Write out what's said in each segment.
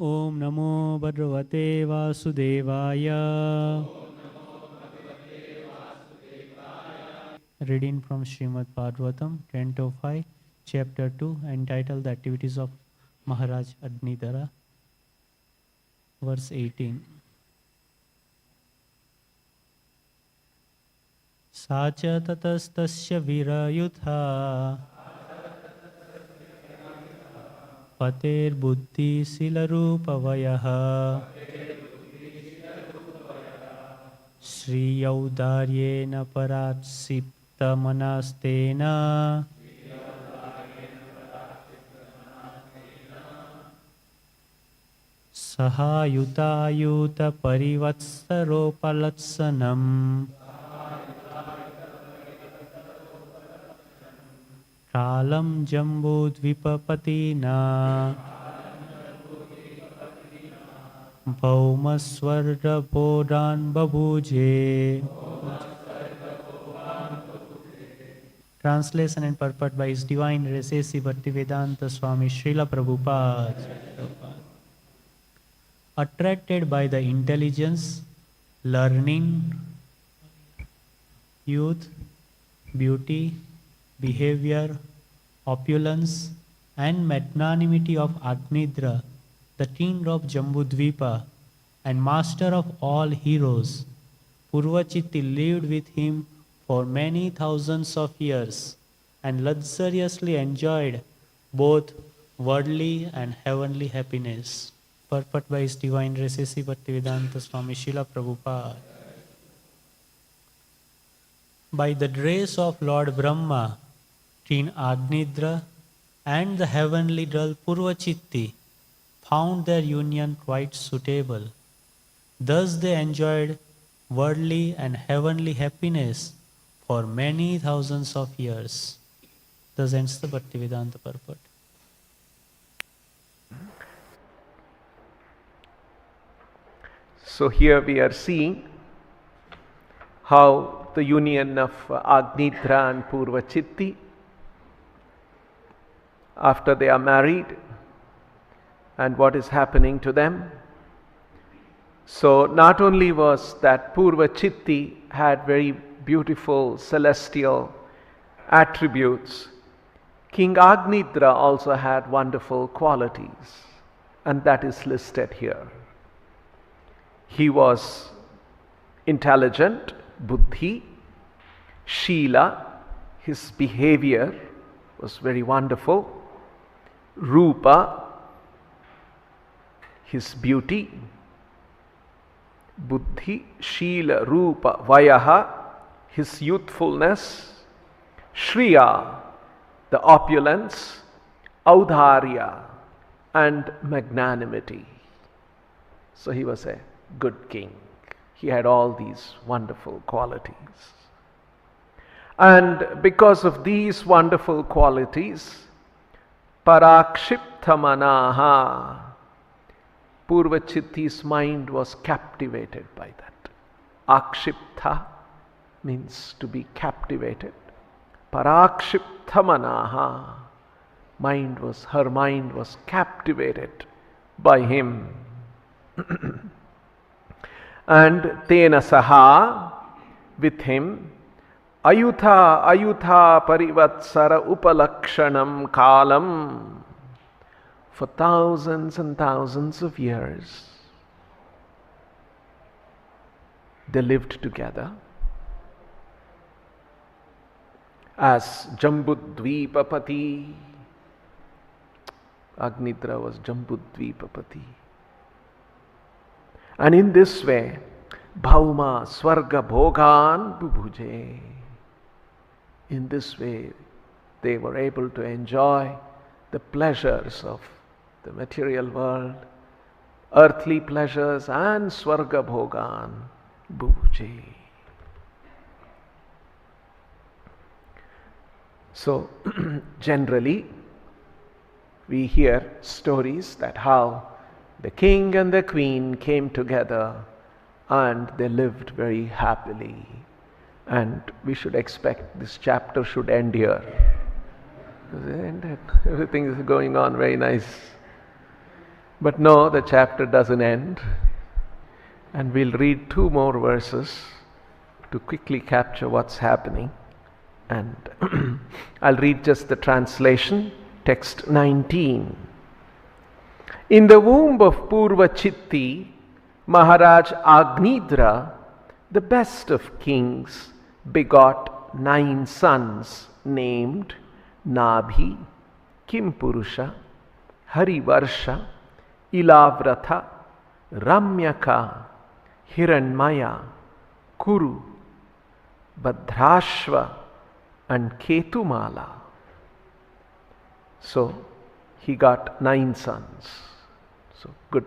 Om Namo Bhagavate Vasudevaya. Reading from Srimad Bhagavatam, Canto 5, Chapter 2, entitled The Activities of Maharaj Agnidhra, verse 18. Sacha tatastasya virayutha pater buddhi silarupavayaha Shriyaudaryena paratsipta manastena Sahayutayuta parivatsaropalaksanam Kalam jambudvipapatina Bhaumaswarga bodhan babuje. Translation and purport by His Divine Grace Bhaktivedanta Swami Srila Prabhupada. Attracted by the intelligence, learning, youth, beauty, behavior, opulence, and magnanimity of Agnidhra, the king of Jambudvipa and master of all heroes, Pūrvacitti lived with him for many thousands of years and luxuriously enjoyed both worldly and heavenly happiness. Purport by His Divine Grace Bhaktivedanta Swami Srila Prabhupada. By the grace of Lord Brahma, King Agnidhra and the heavenly girl Pūrvacitti found their union quite suitable. Thus they enjoyed worldly and heavenly happiness for many thousands of years. Thus ends the Bhaktivedanta purport. So here we are seeing how the union of Agnidhra and Pūrvacitti, after they are married, and what is happening to them. So not only was that Pūrvacitti had very beautiful celestial attributes, King Agnidhra also had wonderful qualities, and that is listed here. He was intelligent, buddhi, Srila, his behavior was very wonderful, rupa, his beauty, buddhi, Srila, rupa, vayaha, his youthfulness, shriya, the opulence, audharya, and magnanimity. So he was a good king. He had all these wonderful qualities. And because of these wonderful qualities, parakshiptamanaha, Pūrvacitti's mind was captivated by that. Akshipta means to be captivated. Parakshiptamanaha, her mind was captivated by him. And tena saha, with him, ayutha parivatsara upalakshanam kalam, for thousands and thousands of years they lived together as Jambudvipapati. Agnidhra was Jambudvipapati. And in this way, Bhauma Swarga Bhogan Bubhuje. In this way, they were able to enjoy the pleasures of the material world, earthly pleasures, and Swarga Bhogan Bubhuje. So, generally, we hear stories that how the king and the queen came together and they lived very happily. And we should expect this chapter should end here. Everything is going on very nice. But no, the chapter doesn't end. And we'll read 2 more verses to quickly capture what's happening. And I'll read just the translation, text 19. In the womb of Pūrvacitti, Maharaj Agnidhra, the best of kings, begot 9 sons named Nabhi, Kimpurusha, Harivarsha, Ilavratha, Ramyaka, Hiranmaya, Kuru, Bhadrashva, and Ketumala. So he got 9 sons. So good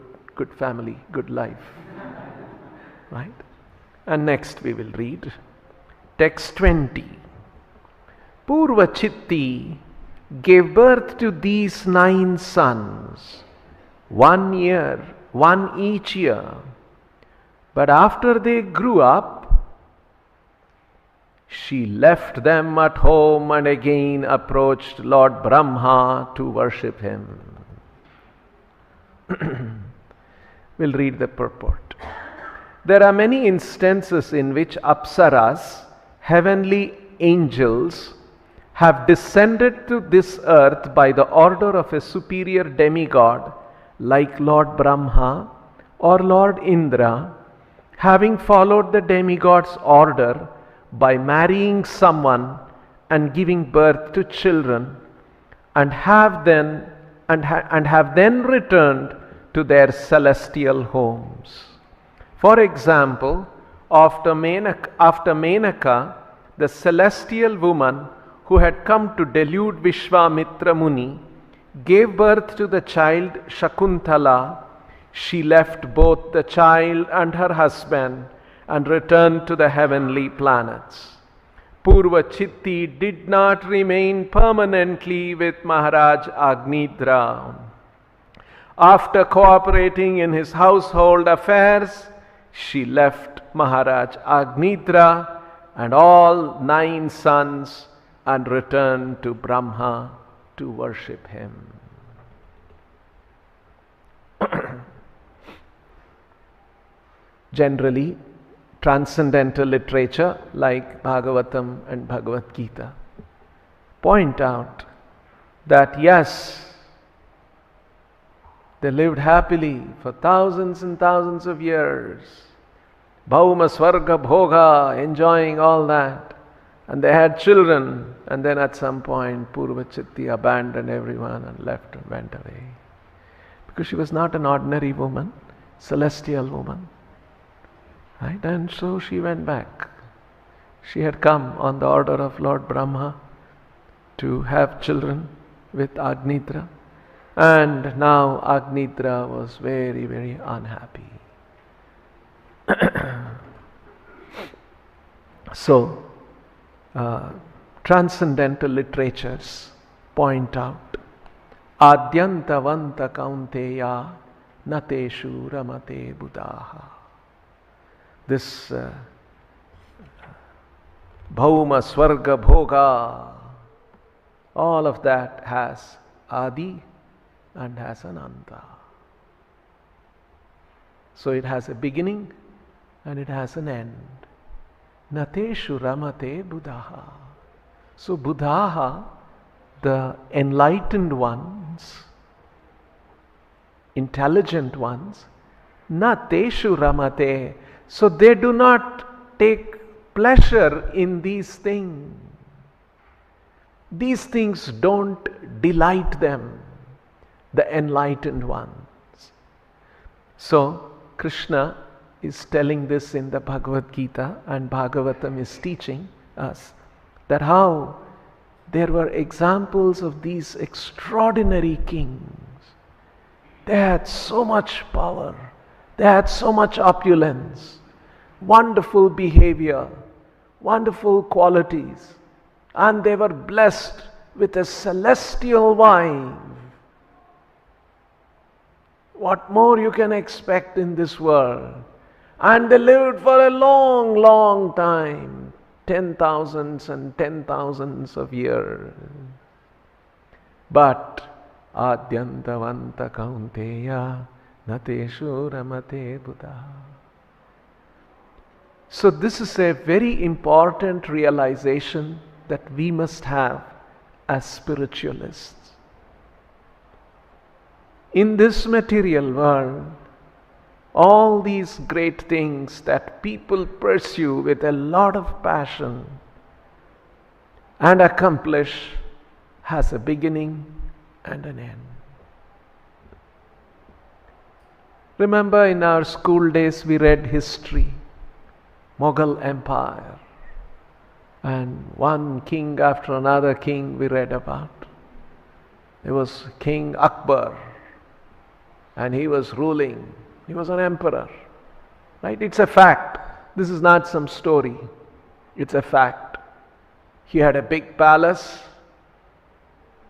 family, good life. Right? And next we will read text 20. Pūrvacitti gave birth to these 9 sons, 1 each year. But after they grew up, she left them at home and again approached Lord Brahma to worship him. We'll read the purport. There are many instances in which Apsaras, heavenly angels, have descended to this earth by the order of a superior demigod like Lord Brahma or Lord Indra, having followed the demigod's order by marrying someone and giving birth to children, and have then returned to their celestial homes. For example, after Menaka, the celestial woman who had come to delude Vishwamitra Muni, gave birth to the child Shakuntala, she left both the child and her husband and returned to the heavenly planets. Pūrvacitti did not remain permanently with Maharaj Agnidhra. After cooperating in his household affairs, she left Maharaj Agnidhra and all 9 sons and returned to Brahma to worship him. Generally, transcendental literature like Bhagavatam and Bhagavad Gita point out that yes, they lived happily for thousands and thousands of years, Bhauma Swarga Bhoga, enjoying all that, and they had children, and then at some point Pūrvacitti abandoned everyone and left and went away. Because she was not an ordinary woman, celestial woman. Right? And so she went back. She had come on the order of Lord Brahma to have children with Agnidhra, and now Agnidhra was very, very unhappy. So, transcendental literatures point out Adyantavanta Kaunteya Nateshu Ramate Buddhaha. This Bhauma Swarga Bhoga, all of that has Adi and has an Anta. So it has a beginning and it has an end. Nateshu Ramate Buddhaha. So Buddhaha, the enlightened ones, intelligent ones, Nateshu Ramate. So they do not take pleasure in these things. These things don't delight them, the enlightened ones. So Krishna is telling this in the Bhagavad Gita, and Bhagavatam is teaching us that how there were examples of these extraordinary kings. They had so much power, they had so much opulence, wonderful behavior, wonderful qualities, and they were blessed with a celestial wife. What more you can expect in this world? And they lived for a long, long time, 10,000s and 10,000s of years. But Adyantavanta kaunteya nateshu ramate buddha. So this is a very important realization that we must have as spiritualists. In this material world, all these great things that people pursue with a lot of passion and accomplish has a beginning and an end. Remember, in our school days we read history, Mughal Empire, and one king after another king we read about. There was King Akbar, and he was ruling. He was an emperor, right? It's a fact. This is not some story. It's a fact. He had a big palace.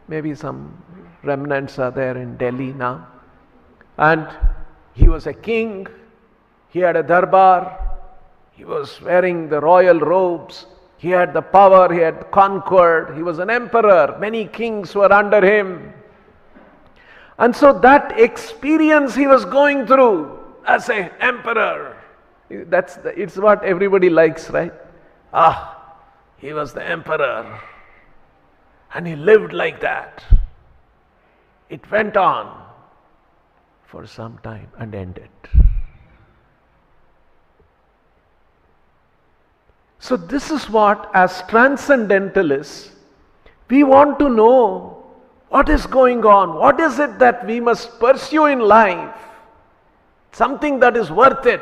Maybe some remnants are there in Delhi now. And he was a king. He had a darbar. He was wearing the royal robes. He had the power. He had conquered. He was an emperor. Many kings were under him. And so that experience he was going through as an emperor, it's what everybody likes, right? He was the emperor. And he lived like that. It went on for some time and ended. So this is what, as transcendentalists, we want to know what is going on. What is it that we must pursue in life? Something that is worth it.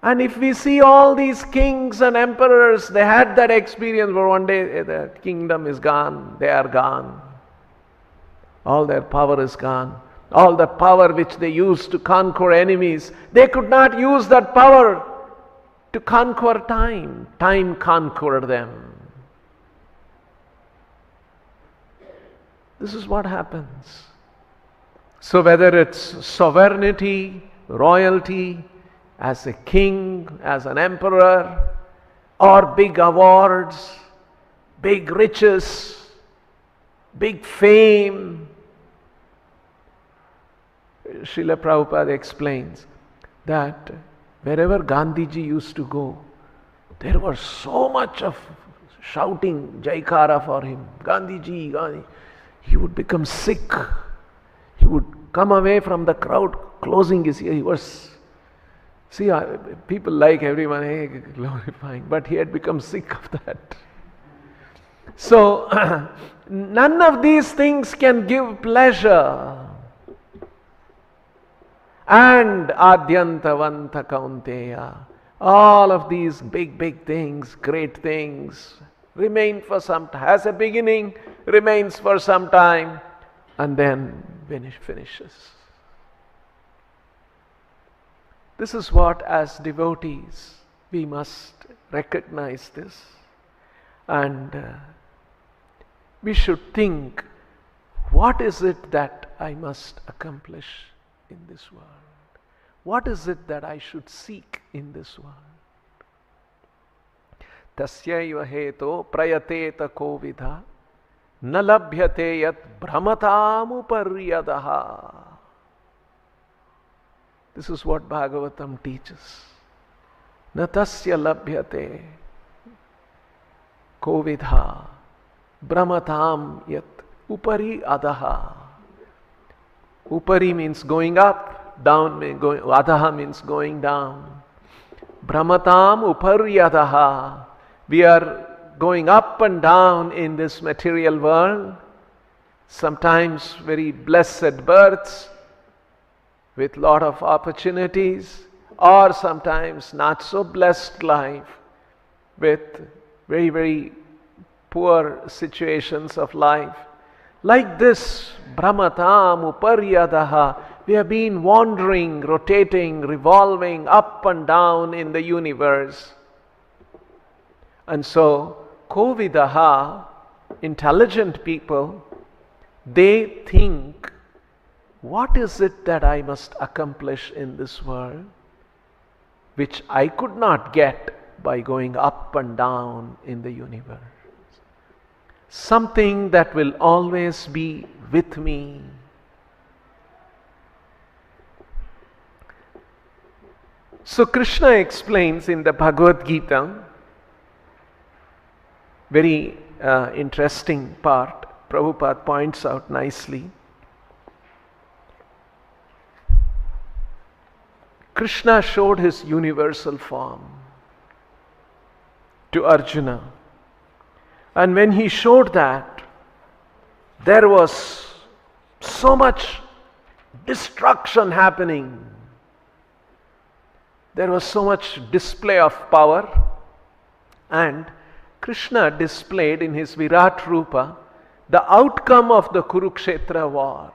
And if we see all these kings and emperors, they had that experience where one day the kingdom is gone, they are gone. All their power is gone. All the power which they used to conquer enemies, they could not use that power to conquer time. Time conquered them. This is what happens. So whether it's sovereignty, royalty, as a king, as an emperor, or big awards, big riches, big fame, Srila Prabhupada explains that wherever Gandhiji used to go, there was so much of shouting Jaikara for him. Gandhiji, Gandhi. He would become sick. He would come away from the crowd, closing his ear. He was, people like everyone, glorifying, but he had become sick of that. So, none of these things can give pleasure. And Adyantavanta kaunteya, all of these big things, great things, remain for some time, has a beginning, remains for some time, and then finishes. This is what, as devotees, we must recognize this, and we should think, what is it that I must accomplish in this world? What is it that I should seek in this world? Tasyaiva heto prayateta kovidha na labhyate yat brahmatam uparyadaha. This is what Bhagavatam teaches. Na tasya labhyate kovidha brahmatam yat upari adaha. Upari means going up, down means going, adaha means going down. Brahmatam uparyadaha. We are going up and down in this material world, sometimes very blessed births with lot of opportunities, or sometimes not so blessed life with very poor situations of life. Like this, Brahmatam uparyadaha, we have been wandering, rotating, revolving up and down in the universe. And so, Kovidaha, intelligent people, they think, what is it that I must accomplish in this world, which I could not get by going up and down in the universe? something that will always be with me. So Krishna explains in the Bhagavad Gita, very interesting part, Prabhupada points out nicely. Krishna showed his universal form to Arjuna. And when he showed that, there was so much destruction happening. There was so much display of power, and Krishna displayed in his Virat Rupa the outcome of the Kurukshetra war.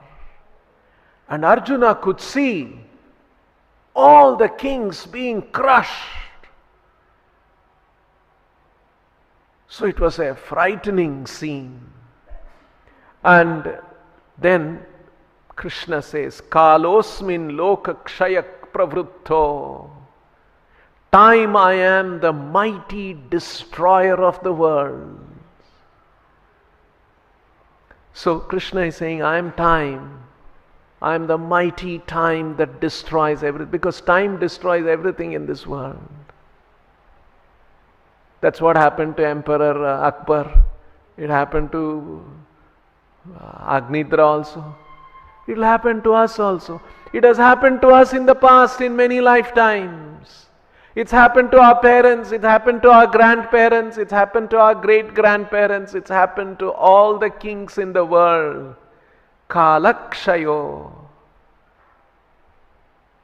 And Arjuna could see all the kings being crushed. So it was a frightening scene. And then Krishna says, Kalosmin loka kshayak pravruttho. Time I am the mighty destroyer of the world. So Krishna is saying, I am time. I am the mighty time that destroys everything. Because time destroys everything in this world. That's what happened to Emperor Akbar. It happened to Agnidhra also. It will happen to us also. It has happened to us in the past in many lifetimes. It's happened to our parents, it happened to our grandparents, it's happened to our great-grandparents, it's happened to all the kings in the world. Kalakshayo.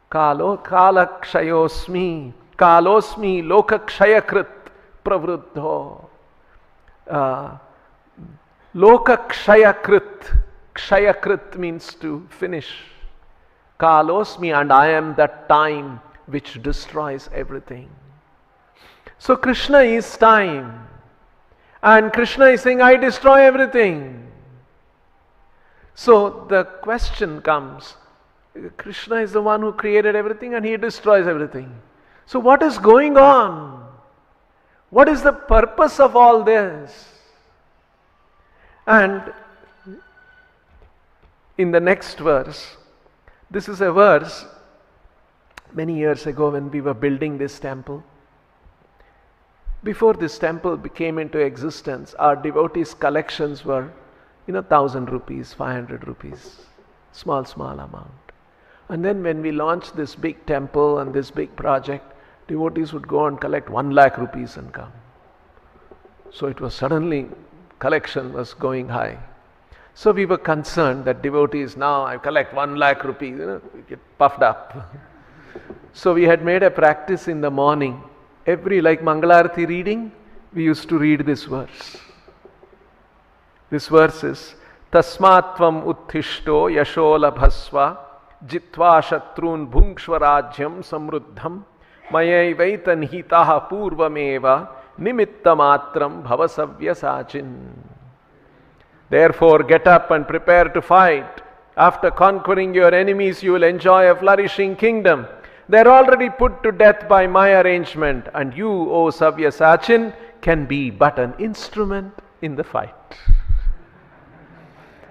Kalakshayosmi. Kalosmi lokakshayakrit pravruddho. Lokakshayakrit. Kshayakrit means to finish. Kalosmi, and I am that time which destroys everything. So Krishna is time. And Krishna is saying, I destroy everything. So the question comes, Krishna is the one who created everything and he destroys everything. So what is going on? What is the purpose of all this? And in the next verse, this is a verse many years ago when we were building this temple. Before this temple came into existence, our devotees' collections were, 1,000 rupees, 500 rupees, small amount. And then when we launched this big temple and this big project, devotees would go and collect 1 lakh rupees and come. So it was suddenly, collection was going high. So we were concerned that devotees, now I collect 1 lakh rupees, we get puffed up. So we had made a practice in the morning. Every, like Mangalarati reading, we used to read this verse. This verse is, Tasmatvam uttishto yashola bhasva jitva shatrun bhungshvarajyam samruddham mayaivaita nihitaha purvameva nimittamatram bhavasavya sachin. Therefore get up and prepare to fight. After conquering your enemies, you will enjoy a flourishing kingdom. They are already put to death by my arrangement, and you, O Savya Sachin, can be but an instrument in the fight.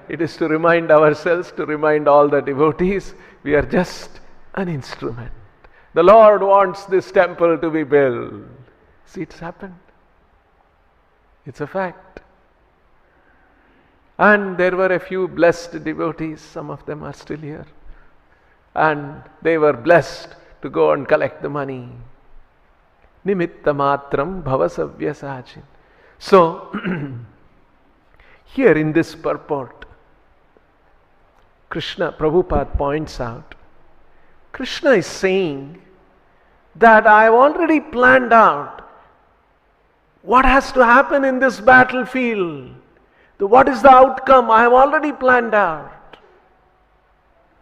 It is to remind ourselves, to remind all the devotees, we are just an instrument. The Lord wants this temple to be built. See, it's happened. It's a fact. And there were a few blessed devotees, some of them are still here. And they were blessed to go and collect the money. Nimitta matram bhavasavya sachin. So, here in this purport, Prabhupada points out, Krishna is saying that I have already planned out what has to happen in this battlefield. What is the outcome? I have already planned out.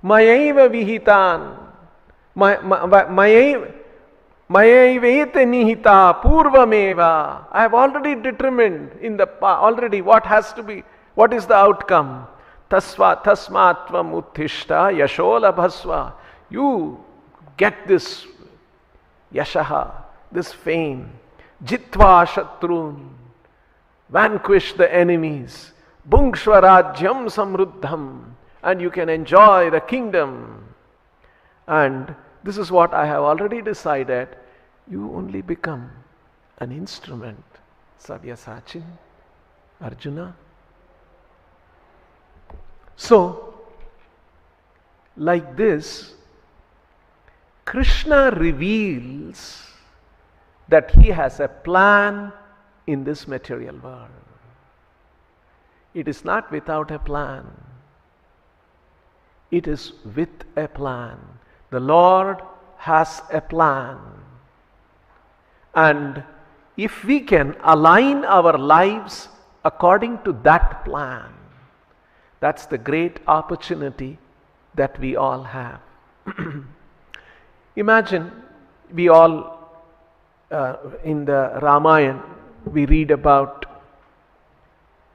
Mayaiva vihitan. Mayaivaite nihita purvameva. I have already determined already what has to be, what is the outcome. Tasmatvam uttishta yashola bhasva. You get this yashaha, this fame. Jitva shatrun. vanquish the enemies, bhungshvarajyam samruddham, and you can enjoy the kingdom. And this is what I have already decided. You only become an instrument. Savyasachin, Arjuna. So, like this, Krishna reveals that he has a plan in this material world. It is not without a plan. It is with a plan. The Lord has a plan. And if we can align our lives according to that plan, that's the great opportunity that we all have. Imagine we all, in the Ramayana, we read about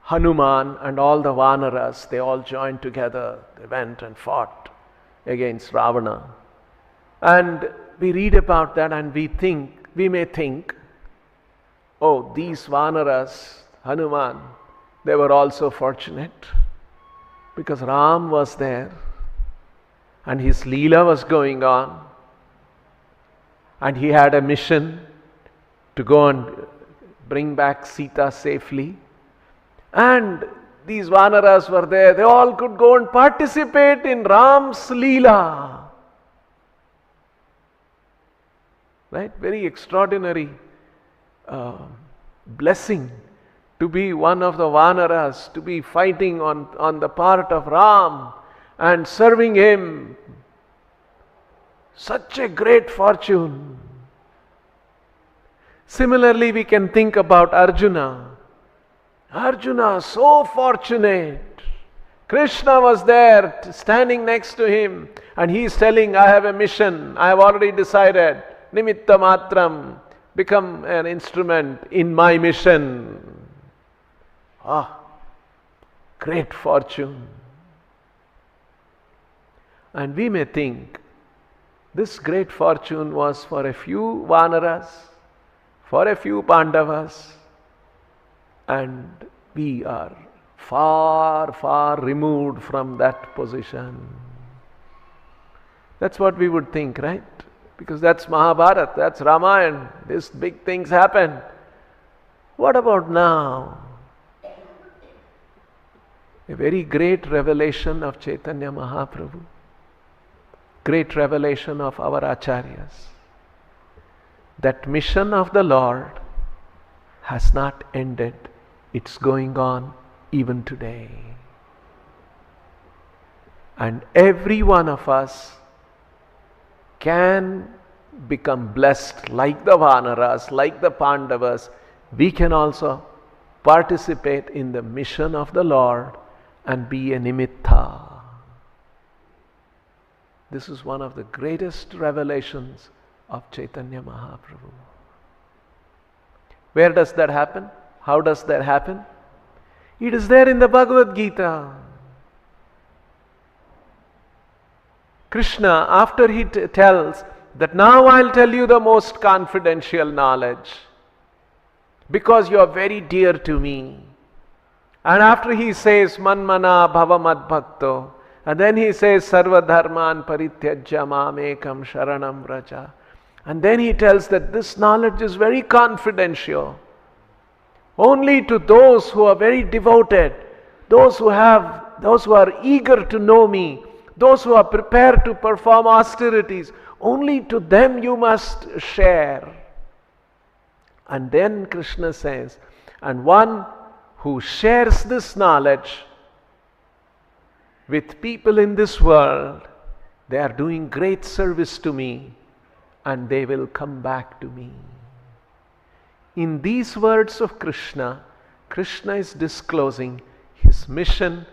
Hanuman and all the Vanaras. They all joined together. They went and fought against Ravana. And we read about that and we may think, oh, these Vanaras, Hanuman, they were also fortunate because Ram was there and his Leela was going on and he had a mission to go and bring back Sita safely. And these Vanaras were there. They all could go and participate in Ram's Leela. Right? Very extraordinary blessing to be one of the Vanaras, to be fighting on the part of Ram and serving him. Such a great fortune. Similarly, we can think about Arjuna. Arjuna, so fortunate. Krishna was there standing next to him and he's telling, I have a mission. I have already decided. Nimitta matram. Become an instrument in my mission. Great fortune. And we may think this great fortune was for a few Vanaras, for a few Pandavas, and we are far, far removed from that position. That's what we would think, right? Because that's Mahabharata, that's Ramayana, these big things happen. What about now? A very great revelation of Chaitanya Mahaprabhu, great revelation of our Acharyas. That mission of the Lord has not ended. It's going on even today. And every one of us can become blessed like the Vanaras, like the Pandavas. We can also participate in the mission of the Lord and be a nimitta. This is one of the greatest revelations of Chaitanya Mahaprabhu. Where does that happen? How does that happen? It is there in the Bhagavad Gita. Krishna, after he tells that now I'll tell you the most confidential knowledge because you are very dear to me. And after he says manmana bhavamad bhakto, and then he says sarva dharman parityajya mamekam sharanam vraja. And then he tells that this knowledge is very confidential. Only to those who are very devoted, those who are eager to know me, those who are prepared to perform austerities, only to them you must share. And then Krishna says, and one who shares this knowledge with people in this world, they are doing great service to me and they will come back to me. In these words of Krishna, Krishna is disclosing his mission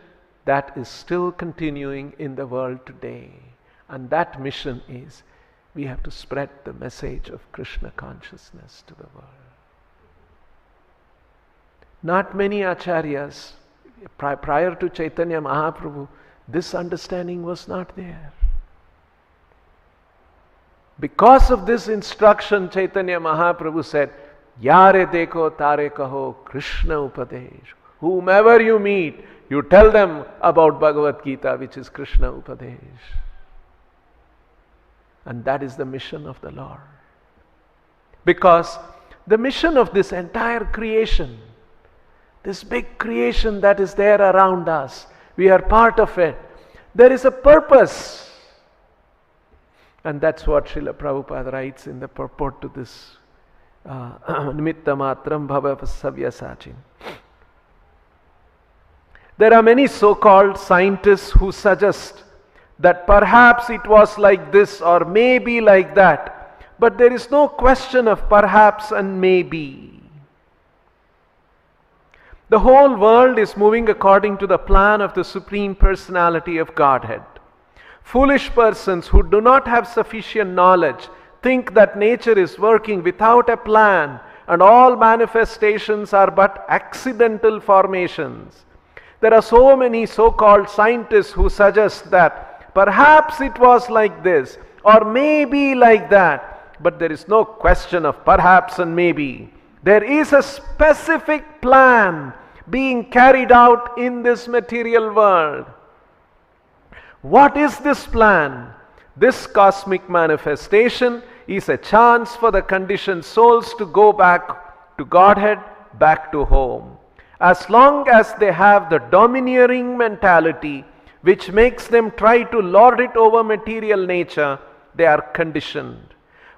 that is still continuing in the world today. And that mission is, we have to spread the message of Krishna consciousness to the world. Not many acharyas, prior to Chaitanya Mahaprabhu, this understanding was not there. Because of this instruction, Chaitanya Mahaprabhu said, Yare dekho tare kaho Krishna Upadesh. Whomever you meet, you tell them about Bhagavad Gita, which is Krishna Upadesh. And that is the mission of the Lord. Because the mission of this entire creation, this big creation that is there around us, we are part of it. There is a purpose. And that's what Srila Prabhupada writes in the purport to this Nimitta Matram Bhava Savyasachin. There are many so-called scientists who suggest that perhaps it was like this or maybe like that. But there is no question of perhaps and maybe. The whole world is moving according to the plan of the Supreme Personality of Godhead. Foolish persons who do not have sufficient knowledge think that nature is working without a plan and all manifestations are but accidental formations. There are so many so-called scientists who suggest that perhaps it was like this or maybe like that, but there is no question of perhaps and maybe. There is a specific plan being carried out in this material world. What is this plan? This cosmic manifestation is a chance for the conditioned souls to go back to Godhead, back to home. As long as they have the domineering mentality which makes them try to lord it over material nature, they are conditioned.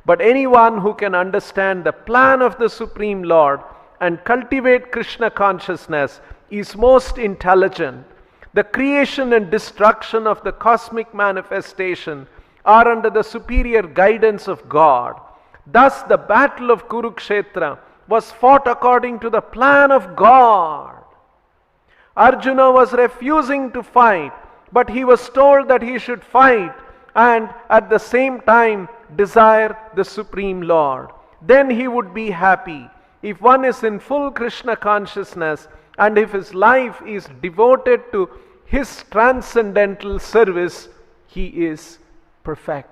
But anyone who can understand the plan of the Supreme Lord and cultivate Krishna consciousness is most intelligent. The creation and destruction of the cosmic manifestation are under the superior guidance of God. Thus the battle of Kurukshetra was fought according to the plan of God. Arjuna was refusing to fight, but he was told that he should fight and at the same time desire the Supreme Lord. Then he would be happy. If one is in full Krishna consciousness and if his life is devoted to his transcendental service, he is perfect.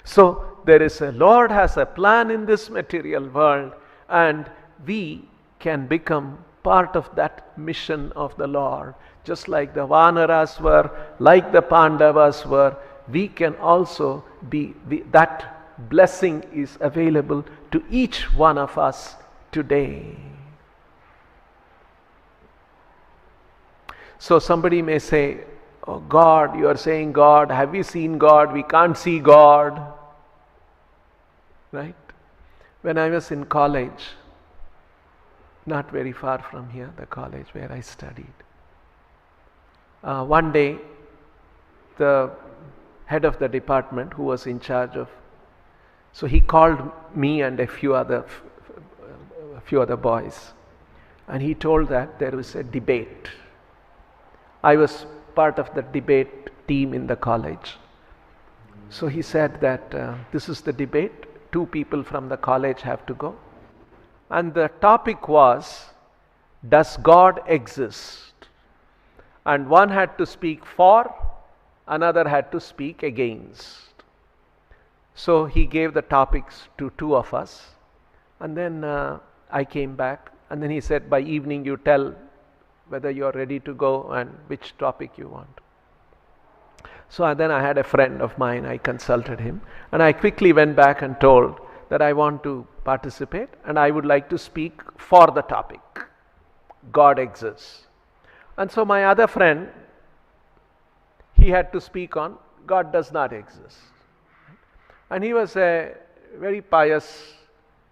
So there is a Lord has a plan in this material world, and we can become part of that mission of the Lord. Just like the Vanaras were, like the Pandavas were, we can also be, that blessing is available to each one of us today. So somebody may say, oh God, you are saying God, have we seen God? We can't see God. Right? When I was in college, not very far from here, the college where I studied, one day the head of the department who was in charge of, so he called me and a few other boys, and he told that there was a debate. I was part of the debate team in the college. So he said that this is the debate. 2 people from the college have to go. And the topic was, does God exist? And one had to speak for, another had to speak against. So he gave the topics to 2 of us. And then I came back. And then he said, by evening you tell whether you are ready to go and which topic you want. So then I had a friend of mine, I consulted him, and I quickly went back and told that I want to participate and I would like to speak for the topic, God exists. And so my other friend, he had to speak on God does not exist. And he was a very pious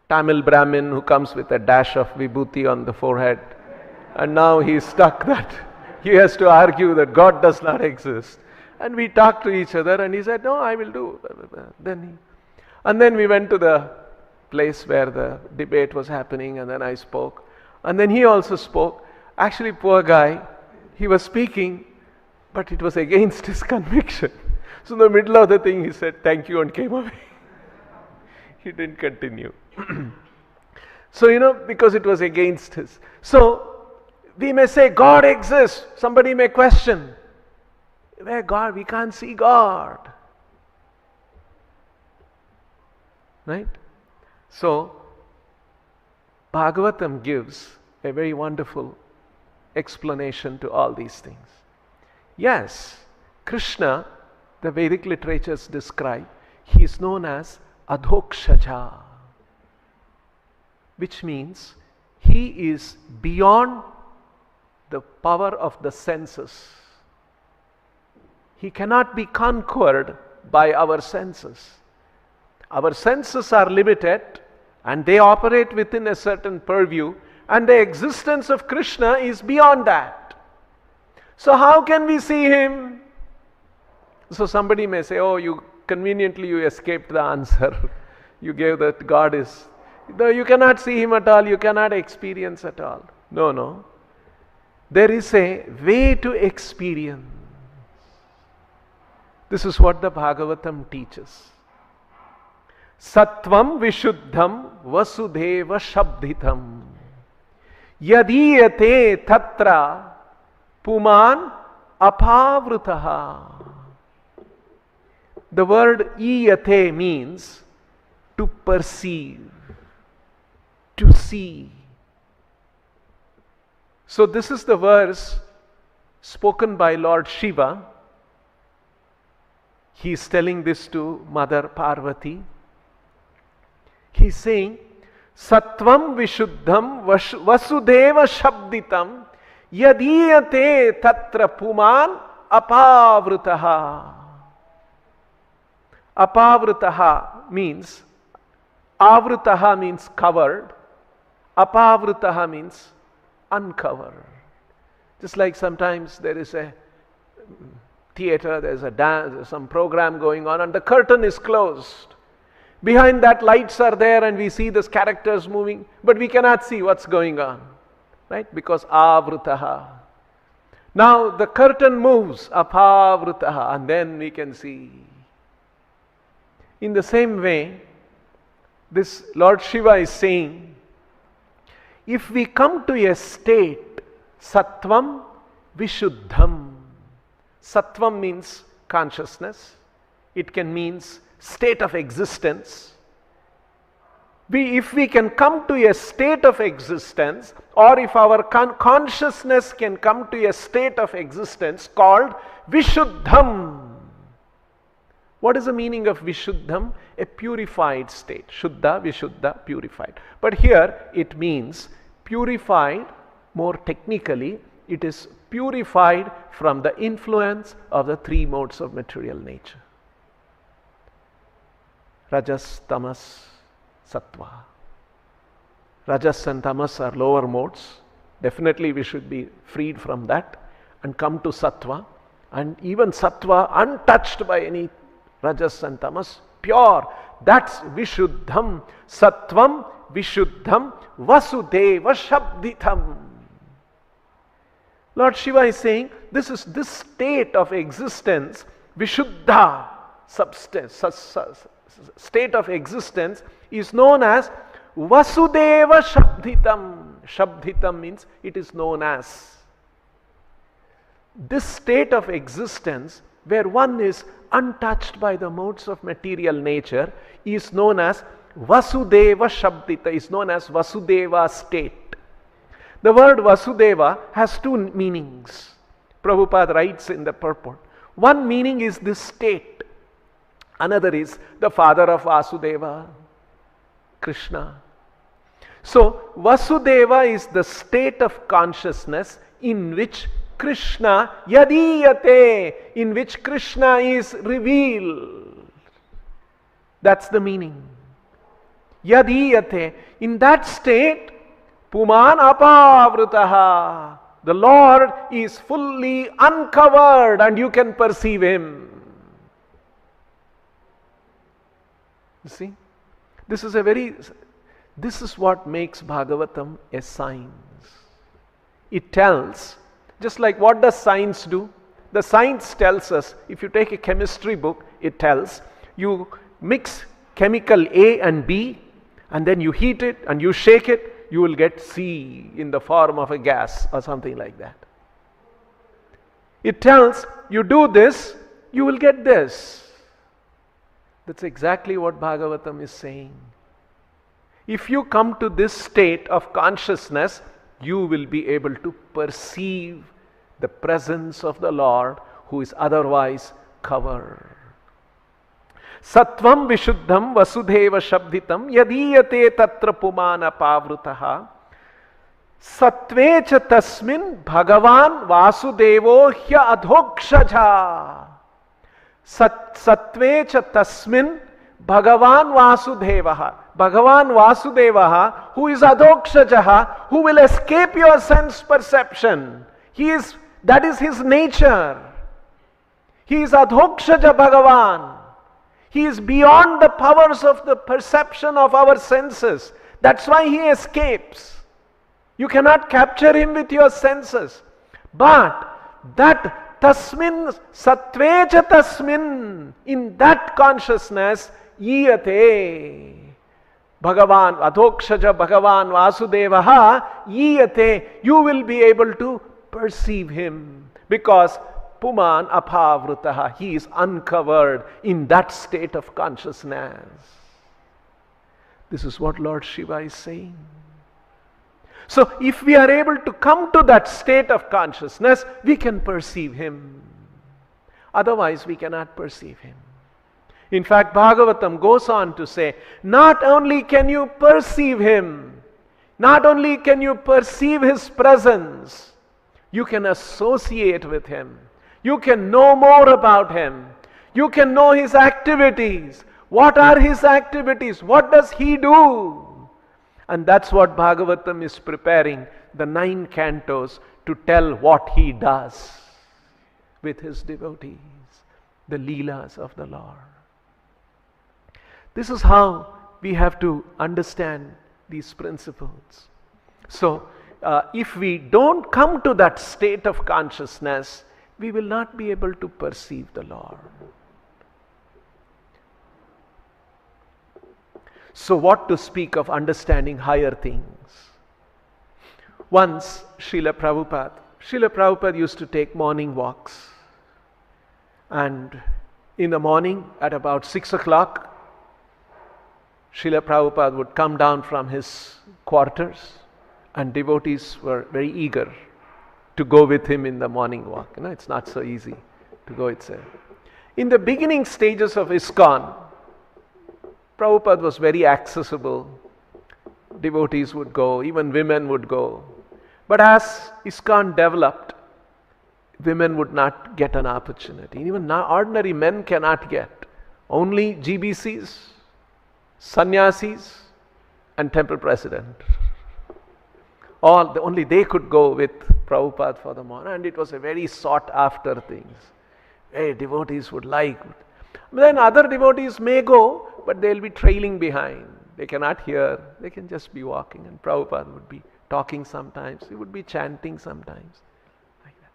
Tamil Brahmin who comes with a dash of vibhuti on the forehead. And now he's stuck that he has to argue that God does not exist. And we talked to each other and he said, no, I will do. And then we went to the place where the debate was happening, and then I spoke. And then he also spoke. Actually, poor guy, he was speaking, but it was against his conviction. So in the middle of the thing he said, thank you, and came away. He didn't continue. So, because it was against his. So, we may say God exists. Somebody may question, where God? We can't see God. Right? So, Bhagavatam gives a very wonderful explanation to all these things. Yes, Krishna, the Vedic literatures describe, he is known as Adhokshaja, which means he is beyond the power of the senses. He cannot be conquered by our senses. Our senses are limited and they operate within a certain purview, and the existence of Krishna is beyond that. So how can we see him? So somebody may say, oh, you escaped the answer. You gave that God is, though you cannot see him at all, you cannot experience at all. No. There is a way to experience. This is what the Bhagavatam teaches. Sattvam vishuddham vasudeva shabdhitam yadiyate tatra puman apavrutaha. The word iyate means to perceive, to see. So this is the verse spoken by Lord Shiva. He is telling this to Mother Parvati. He is saying, Sattvam vishuddham vasudeva shabditam yadiyate tatra puman apavrutaha. Apavrutaha means, avrutaha means covered, apavrutaha means uncovered. Just like sometimes there is a theater, there is a dance, there's some program going on and the curtain is closed. Behind that lights are there and we see these characters moving, but we cannot see what's going on, right? Because avrutaha. Now the curtain moves, apavrutaha, and then we can see. In the same way, this Lord Shiva is saying, if we come to a state, sattvam vishuddham. Sattvam means consciousness. It can mean state of existence. If we can come to a state of existence, or if our consciousness can come to a state of existence called vishuddham. What is the meaning of vishuddham? A purified state. Shuddha, vishuddha, purified. But here it means purified, more technically, it is purified from the influence of the three modes of material nature. Rajas, tamas, sattva. Rajas and tamas are lower modes. Definitely we should be freed from that and come to sattva. And even sattva untouched by any rajas and tamas, pure. That's vishuddham, sattvam, vishuddham, vasudeva shabdhitam. Lord Shiva is saying, this state of existence, vishuddha, substance, state of existence is known as vasudeva shabdhitam. Shabdhitam means it is known as. This state of existence where one is untouched by the modes of material nature is known as Vasudeva Shabdita, is known as Vasudeva state. The word Vasudeva has two meanings. Prabhupada writes in the purport. One meaning is this state. Another is the father of Vasudeva, Krishna. So Vasudeva is the state of consciousness in which Krishna yadiyate, in which Krishna is revealed. That's the meaning. Yadiyate. In that state, puman apavrutaha. The Lord is fully uncovered and you can perceive Him. You see? This is what makes Bhagavatam a science. It tells, just like what does science do? The science tells us, if you take a chemistry book, it tells you mix chemical A and B and then you heat it and you shake it, you will get C in the form of a gas or something like that. It tells you do this, you will get this. That's exactly what Bhagavatam is saying. If you come to this state of consciousness, you will be able to perceive the presence of the Lord who is otherwise covered. Sattvam vishuddham vasudheva shabditam yadiyate tatra pumana pavrutaha Satvecha tasmin Bhagavan Vasudevo hya adhokshaja. Satvecha tasmin Bhagavan Vasudevaha. Bhagavan Vasudevaha, who is adhokshajaha, who will escape your sense perception. That is his nature. He is adhokshaja Bhagavan. He is beyond the powers of the perception of our senses. That's why he escapes. You cannot capture him with your senses. But that tasmin, satvecha tasmin, in that consciousness, yiyate. Bhagavan, adhokshaja Bhagavan Vasudevaha, yiyate. You will be able to perceive him. Because puman apavrutaha, he is uncovered in that state of consciousness. This is what Lord Shiva is saying. So if we are able to come to that state of consciousness, we can perceive him. Otherwise, we cannot perceive him. In fact, Bhagavatam goes on to say, not only can you perceive him, not only can you perceive his presence, you can associate with him. You can know more about him. You can know his activities. What are his activities? What does he do? And that's what Bhagavatam is preparing, the 9 cantos, to tell what he does with his devotees, the Leelas of the Lord. This is how we have to understand these principles. So, if we don't come to that state of consciousness, we will not be able to perceive the Lord. So what to speak of understanding higher things? Once, Srila Prabhupada used to take morning walks. And in the morning, at about 6 o'clock, Srila Prabhupada would come down from his quarters, and devotees were very eager to go with him in the morning walk. It's not so easy to go itself. In the beginning stages of ISKCON, Prabhupada was very accessible. Devotees would go, even women would go. But as ISKCON developed, women would not get an opportunity. Even now, ordinary men cannot get. Only GBCs, sannyasis, and temple president. Only they could go with Prabhupada for the morning, and it was a very sought after thing. Hey, devotees would like. Then other devotees may go, but they'll be trailing behind. They cannot hear. They can just be walking. And Prabhupada would be talking sometimes. He would be chanting sometimes. Like that.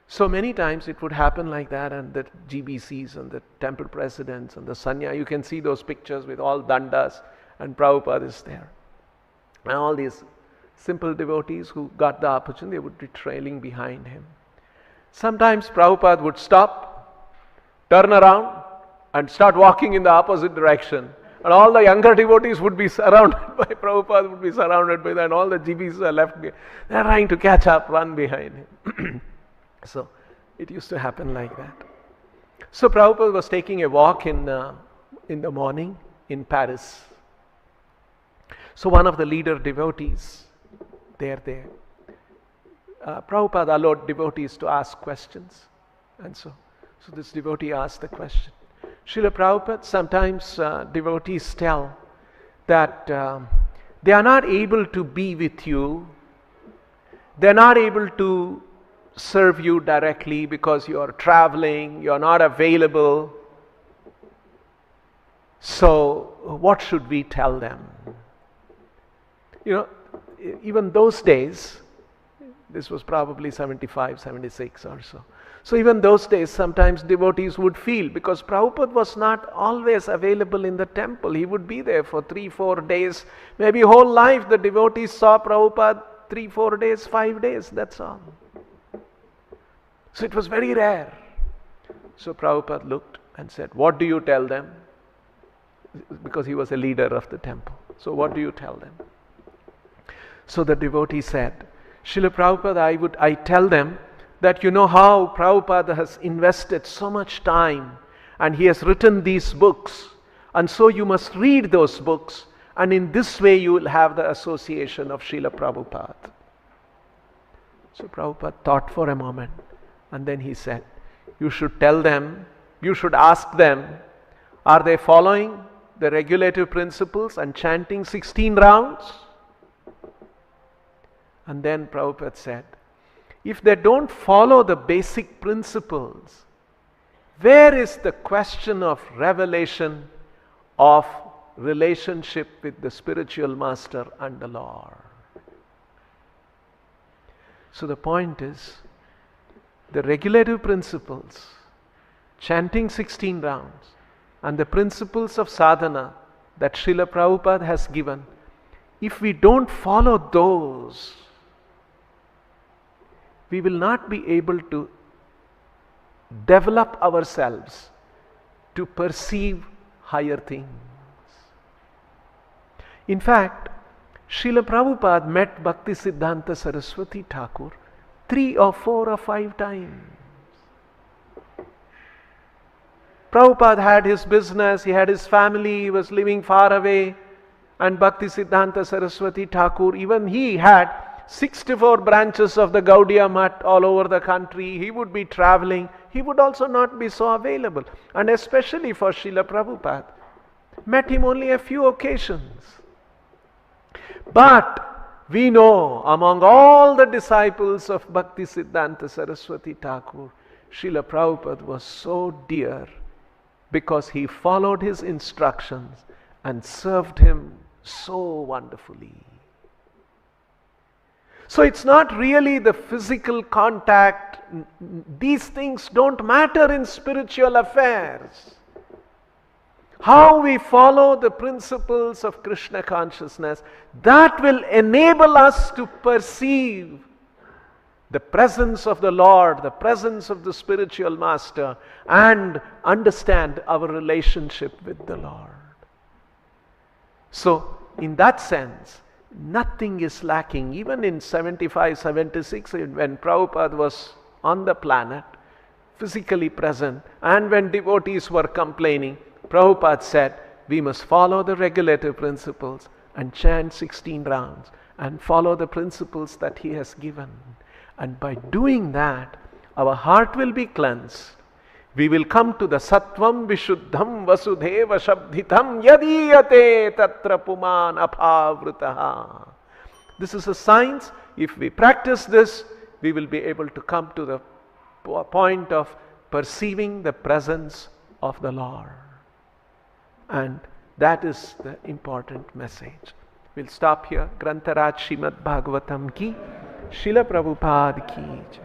So many times it would happen like that, and the GBCs and the temple presidents and the sanya, you can see those pictures with all dandas, and Prabhupada is there. And all these simple devotees who got the opportunity, they would be trailing behind him. Sometimes Prabhupada would stop, turn around, and start walking in the opposite direction. And all the younger devotees would be surrounded by Prabhupada, would be surrounded by that, and all the GBs are left behind. They're trying to catch up, run behind him. So it used to happen like that. So Prabhupada was taking a walk in the morning in Paris. So one of the leader devotees, they're there. Prabhupada allowed devotees to ask questions. And so this devotee asked the question. Srila Prabhupada, sometimes devotees tell that they are not able to be with you. They're not able to serve you directly because you are traveling, you are not available. So what should we tell them? Even those days, this was probably 75, 76 or so. So even those days, sometimes devotees would feel, because Prabhupada was not always available in the temple. He would be there for 3-4 days. Maybe whole life the devotees saw Prabhupada 3-4 days, 5 days, that's all. So it was very rare. So Prabhupada looked and said, what do you tell them? Because he was a leader of the temple. So what do you tell them? So the devotee said, Srila Prabhupada, I tell them that you know how Prabhupada has invested so much time and he has written these books, and so you must read those books, and in this way you will have the association of Srila Prabhupada. So Prabhupada thought for a moment, and then he said, you should tell them, you should ask them, are they following the regulative principles and chanting 16 rounds? And then Prabhupada said, if they don't follow the basic principles, where is the question of revelation of relationship with the spiritual master and the Lord? So the point is, the regulative principles, chanting 16 rounds, and the principles of sadhana that Srila Prabhupada has given, if we don't follow those, we will not be able to develop ourselves to perceive higher things. In fact, Srila Prabhupada met Bhaktisiddhanta Saraswati Thakur 3 or 4 or 5 times. Prabhupada had his business, he had his family, he was living far away, and Bhaktisiddhanta Saraswati Thakur, even he had 64 branches of the Gaudiya Math all over the country. He would be traveling, he would also not be so available. And especially for Srila Prabhupada, met him only a few occasions. But we know among all the disciples of Bhaktisiddhanta Saraswati Thakur, Srila Prabhupada was so dear because he followed his instructions and served him so wonderfully. So it's not really the physical contact. These things don't matter in spiritual affairs. How we follow the principles of Krishna consciousness, that will enable us to perceive the presence of the Lord, the presence of the spiritual master, and understand our relationship with the Lord. So, in that sense, nothing is lacking. Even in 75, 76, when Prabhupada was on the planet, physically present, and when devotees were complaining, Prabhupada said, we must follow the regulative principles and chant 16 rounds and follow the principles that he has given. And by doing that, our heart will be cleansed. We will come to the Sattvam Vishuddham Vasudheva Shabdhitam Yadiyate Tatra Puman Aphavritaha. This is a science. If we practice this, we will be able to come to the point of perceiving the presence of the Lord. And that is the important message. We'll stop here. Grantaraj Srimad Bhagavatam ki, Srila Prabhupada ki.